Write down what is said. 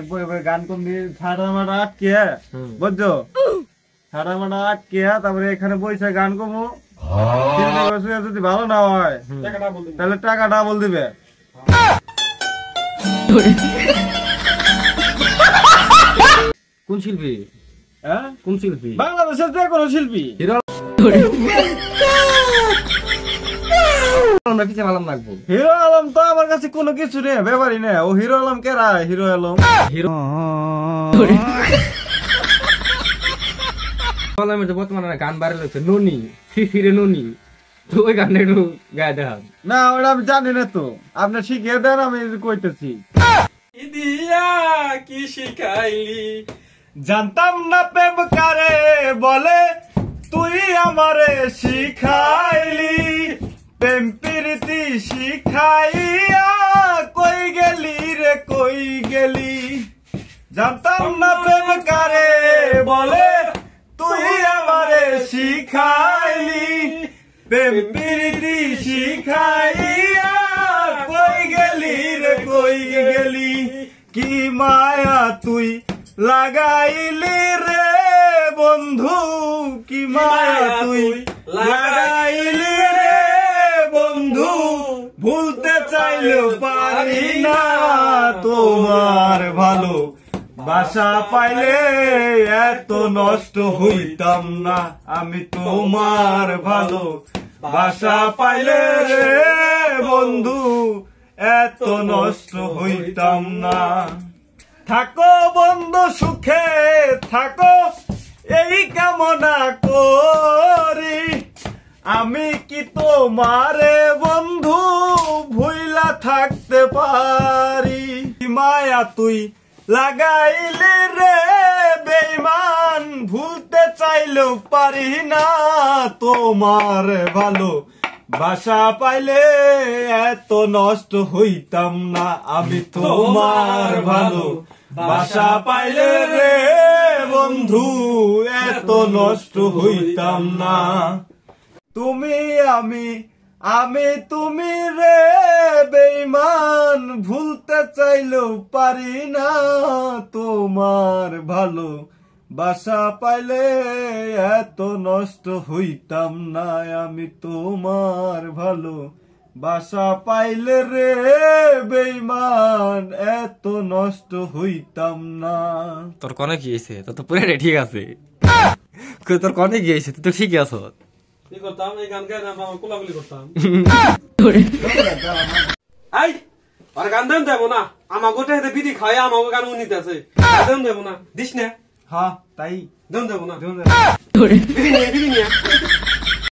বই বই গান করবি ছাড়া মারা আটকে বুঝছো ছাড়া মারা আটকে তারপরে এখানে বইসে গান করবো যদি ভালো না হয় তাহলে টাকা ডাবল দিবে। কোন শিল্পী? হ্যাঁ কোন শিল্পী? বাংলাদেশের যে কোনো শিল্পী। হিরো আমরা কিছু আলম লাগবো। হিরো আলম তো আমার কাছে কোনো কিছু নেই, ব্যাপারই নেই। ও হিরো আলম কেরা? হিরো আলম হিরো আলমের যে বর্তমানে গান বাইরে হচ্ছে ননি ফিরে ননি, তো ওই গানটা একটু গায়ে দেখান না। ওটা আমি জানি না তো, আপনি শিখিয়ে দেন, আমি কইতেছি। দিয়া কি শিখাইলি জানতাম না প্রেম কারে বলে, তুই আমারে শিখাইলি। প্রেম প্রীতি শিখাইয়া কই গেলি রে কই গেলি। জানতাম না প্রেম কারে বলে, তুই আমারে শিখাইলি। প্রেম প্রীতি শিখাইয়া কই গেলি রে কই গেলি। কি মায়া তুই লাগাইলি রে বন্ধু, কি মায়া তুই লাগাইলি রে বন্ধু। ভুলতে চাইলেও পারি না তোমার ভালো বাসা পাইলে এত নষ্ট হইতাম না। আমি তোমার ভালো বাসা পাইলে রে বন্ধু এত নষ্ট হইতাম না। থাকো বন্ধু সুখে থাকো এই কামনা করি। আমি কি তোমারে বন্ধু ভুইলা থাকতে পারি। মায়া তুই লাগাইলি রে বেঈমান, ভুলতে চাইলেও পারি না তোমার ভালো বাসা পাইলে এত নষ্ট হইতাম না। আমি তোমার ভালো বাসা পাইলে রে বন্ধু এত নষ্ট হইতাম না। তুমি আমি তুমি রে বেঈমান, ভুলতে চাইলেও পারি না তোমার ভালো বাসা পাইলে এত নষ্ট হইতাম না। আমি তোমার ভালো বাসা পাইলে রে বেঈমান এত নষ্ট হইতাম না। তোর কনে কি হয়েছে? তোর তো পুরো ঠিক আছে। তোর কনে কি হয়েছে? তুই তো ঠিকই আছো। কি করতাম এই গান গায়ে আমরা কোলাগুলি করতাম। এই আর গান দেন দেবো না, আমাকে হেতে বিড়ি খায় আমাকে গান উনিতে আছে, দেন দেবো না দিস না। হ্যাঁ তাই দেন দেবো না দেন। বিড়ি নিয়ে